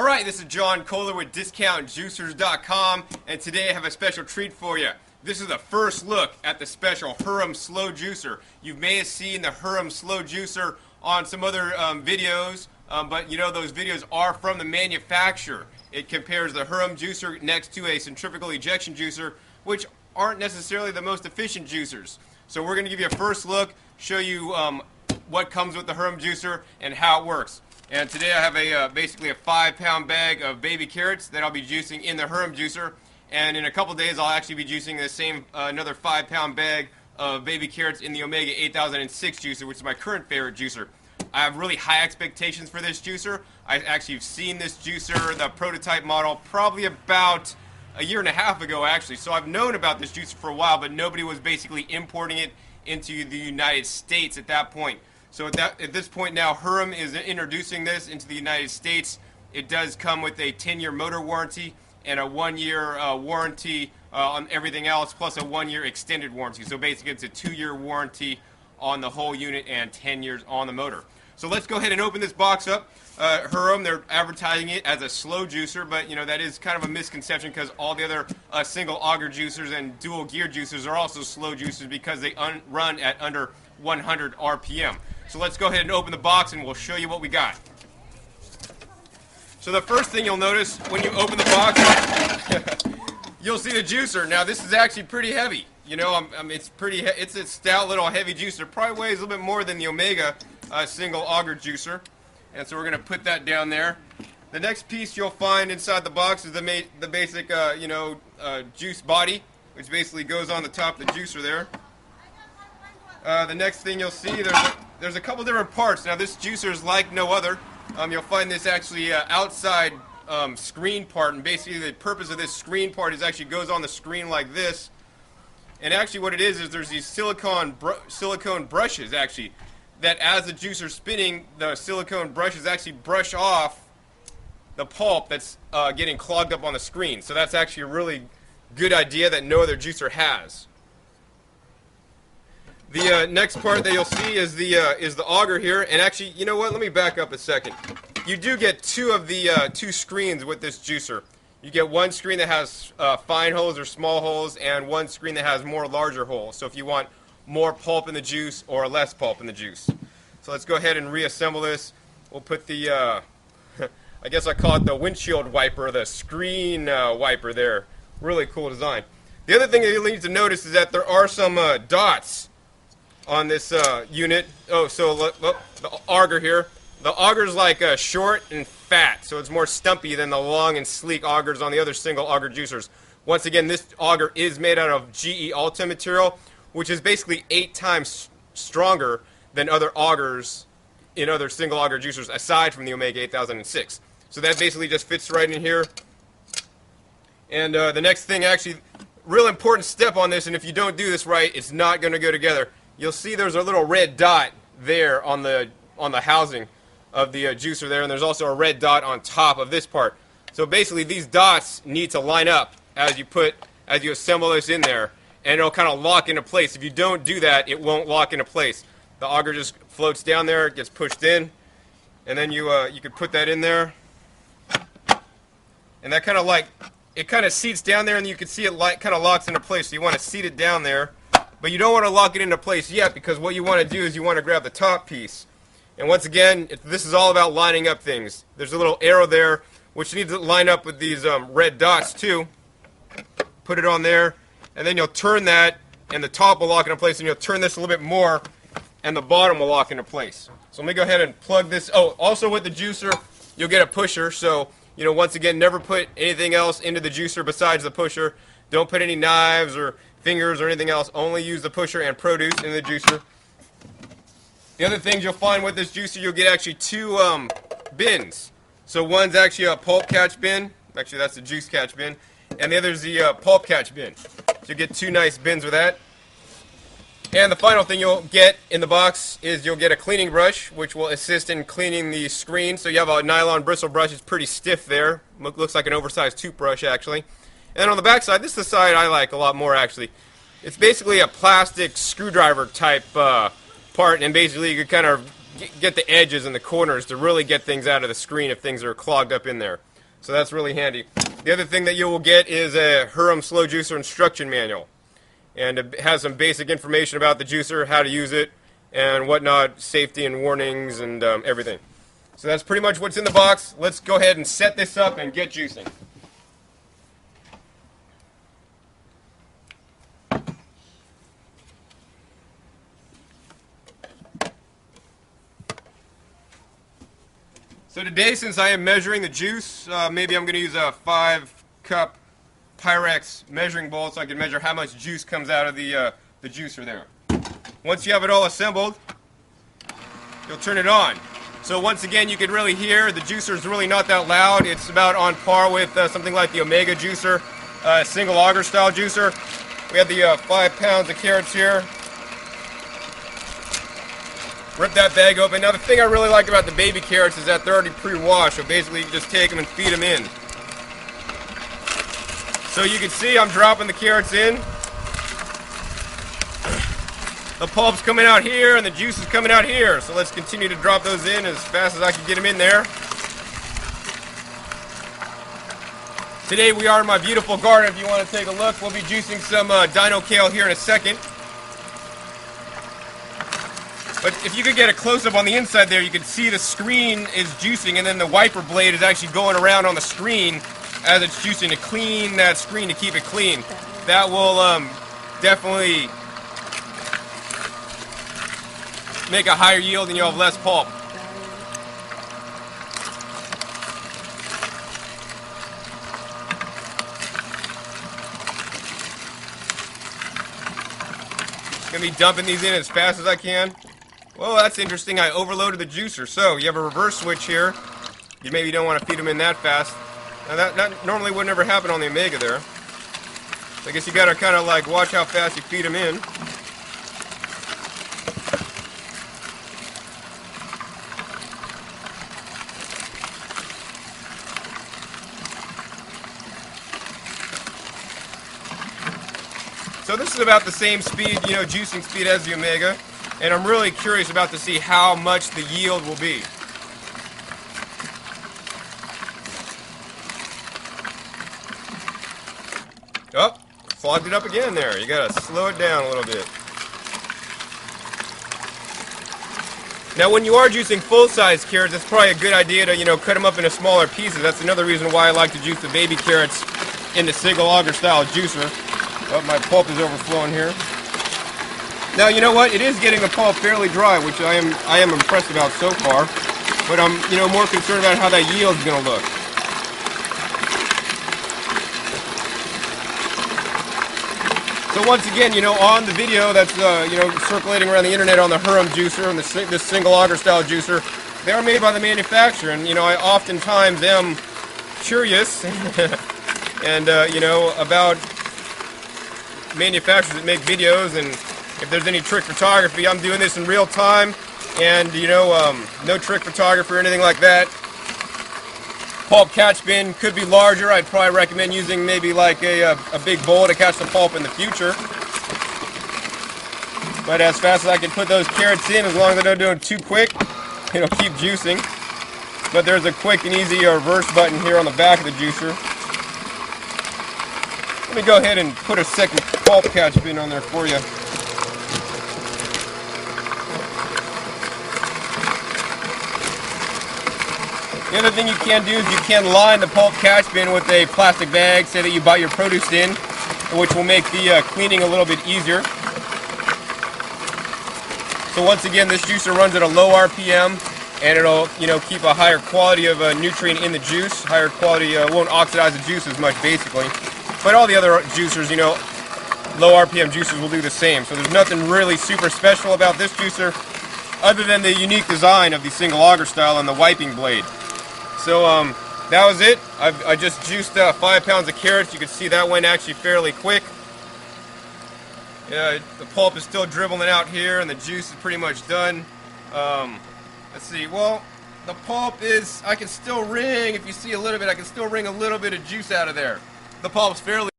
Alright, this is John Kohler with DiscountJuicers.com, and today I have a special treat for you. This is the first look at the special Hurom Slow Juicer. You may have seen the Hurom Slow Juicer on some other videos, but you know those videos are from the manufacturer. It compares the Hurom juicer next to a centrifugal ejection juicer, which aren't necessarily the most efficient juicers. So we're going to give you a first look, show you what comes with the Hurom juicer and how it works. And today I have basically a 5-pound bag of baby carrots that I'll be juicing in the Hurom juicer. And in a couple days I'll actually be juicing the same another 5-pound bag of baby carrots in the Omega 8006 juicer, which is my current favorite juicer. I have really high expectations for this juicer. I actually have seen this juicer, the prototype model, probably about a year and a half ago actually. So I've known about this juicer for a while, but nobody was basically importing it into the United States at that point. So at this point now, Hurom is introducing this into the United States. It does come with a 10-year motor warranty and a 1-year warranty on everything else, plus a 1-year extended warranty. So basically it's a 2-year warranty on the whole unit and 10 years on the motor. So let's go ahead and open this box up. Hurom, they're advertising it as a slow juicer, but you know that is kind of a misconception because all the other single auger juicers and dual gear juicers are also slow juicers because they run at under 100 RPM. So let's go ahead and open the box and we'll show you what we got. So the first thing you'll notice when you open the box, you'll see the juicer. Now this is actually pretty heavy. You know, it's a stout little heavy juicer. Probably weighs a little bit more than the Omega single auger juicer. And so we're going to put that down there. The next piece you'll find inside the box is the basic juice body, which basically goes on the top of the juicer there. The next thing you'll see, there's a couple different parts. Now this juicer is like no other. You'll find this actually outside screen part, and basically the purpose of this screen part is actually goes on the screen like this. And actually what it is there's these silicone brushes actually that as the juicer's spinning, the silicone brushes actually brush off the pulp that's getting clogged up on the screen. So that's actually a really good idea that no other juicer has. The next part that you'll see is the auger here, and actually, you know what? Let me back up a second. You do get two of the two screens with this juicer. You get one screen that has fine holes or small holes, and one screen that has more larger holes. So if you want more pulp in the juice or less pulp in the juice. So let's go ahead and reassemble this. We'll put the I guess I call it the windshield wiper, the screen wiper there. Really cool design. The other thing that you'll need to notice is that there are some dots on this unit. Oh, so the auger here. The auger's like short and fat, so it's more stumpy than the long and sleek augers on the other single auger juicers. Once again, this auger is made out of GE Alta material, which is basically 8 times stronger than other augers in other single auger juicers aside from the Omega 8006. So that basically just fits right in here. And the next thing, actually, real important step on this, and if you don't do this right, it's not going to go together. You'll see there's a little red dot there on the housing of the juicer there, and there's also a red dot on top of this part. So basically these dots need to line up as you assemble this in there, and it'll kind of lock into place. If you don't do that, it won't lock into place. The auger just floats down there, it gets pushed in, and then you could put that in there, and that kind of seats down there, and you can see it kind of locks into place. So you want to seat it down there. But you don't want to lock it into place yet, because what you want to do is you want to grab the top piece. And once again, this is all about lining up things. There's a little arrow there, which needs to line up with these red dots too. Put it on there, and then you'll turn that, and the top will lock into place, and you'll turn this a little bit more, and the bottom will lock into place. So let me go ahead and plug this. Oh, also with the juicer, you'll get a pusher. So, you know, once again, never put anything else into the juicer besides the pusher. Don't put any knives or fingers or anything else. Only use the pusher and produce in the juicer. The other things you'll find with this juicer, you'll get actually 2 bins. So one's actually a pulp catch bin. Actually, that's the juice catch bin. And the other's the pulp catch bin. So you get 2 nice bins with that. And the final thing you'll get in the box is you'll get a cleaning brush, which will assist in cleaning the screen. So you have a nylon bristle brush. It's pretty stiff there. Looks like an oversized toothbrush, actually. And then on the back side, this is the side I like a lot more, actually. It's basically a plastic screwdriver type part, and basically you can kind of get the edges and the corners to really get things out of the screen if things are clogged up in there. So that's really handy. The other thing that you will get is a Hurom slow juicer instruction manual. And it has some basic information about the juicer, how to use it, and whatnot, safety and warnings and everything. So that's pretty much what's in the box. Let's go ahead and set this up and get juicing. So today, since I am measuring the juice, maybe I'm going to use a 5-cup Pyrex measuring bowl so I can measure how much juice comes out of the juicer there. Once you have it all assembled, you'll turn it on. So once again, you can really hear the juicer is really not that loud. It's about on par with something like the Omega juicer, single auger style juicer. We have the 5 pounds of carrots here. Rip that bag open. Now the thing I really like about the baby carrots is that they're already pre-washed, so basically you can just take them and feed them in. So you can see I'm dropping the carrots in. The pulp's coming out here and the juice is coming out here. So let's continue to drop those in as fast as I can get them in there. Today we are in my beautiful garden. If you want to take a look, we'll be juicing some dino kale here in a second. But if you could get a close-up on the inside there, you can see the screen is juicing and then the wiper blade is actually going around on the screen as it's juicing to clean that screen, to keep it clean. That will definitely make a higher yield and you'll have less pulp. Gonna be dumping these in as fast as I can. Well, that's interesting. I overloaded the juicer. So you have a reverse switch here. You maybe don't want to feed them in that fast. Now that normally would never happen on the Omega there. I guess you got to kind of like watch how fast you feed them in. So this is about the same speed, juicing speed as the Omega. And I'm really curious about to see how much the yield will be. Oh, clogged it up again there. You gotta slow it down a little bit. Now when you are juicing full-size carrots, it's probably a good idea to, cut them up into smaller pieces. That's another reason why I like to juice the baby carrots in the single auger style juicer. Oh, my pulp is overflowing here. Now you know what? It is getting the pulp fairly dry, which I am impressed about so far. But I'm more concerned about how that yield's going to look. So once again, on the video that's circulating around the internet on the Hurom juicer and this single auger style juicer, they are made by the manufacturer, and I oftentimes am curious and about manufacturers that make videos, and if there's any trick photography. I'm doing this in real time, and no trick photography or anything like that. Pulp catch bin could be larger. I'd probably recommend using maybe like a big bowl to catch the pulp in the future. But as fast as I can put those carrots in, as long as I don't do it too quick, it'll keep juicing. But there's a quick and easy reverse button here on the back of the juicer. Let me go ahead and put a second pulp catch bin on there for you. The other thing you can do is you can line the pulp catch bin with a plastic bag, say that you bought your produce in, which will make the cleaning a little bit easier. So once again, this juicer runs at a low RPM, and it'll keep a higher quality of nutrient in the juice. Higher quality won't oxidize the juice as much, basically. But all the other juicers, low RPM juicers will do the same. So there's nothing really super special about this juicer, other than the unique design of the single auger style and the wiping blade. So that was it. I just juiced 5 pounds of carrots. You can see that went actually fairly quick. The pulp is still dribbling out here, and the juice is pretty much done. Let's see. Well, the pulp is, I can still wring, if you see a little bit, I can still wring a little bit of juice out of there. The pulp's fairly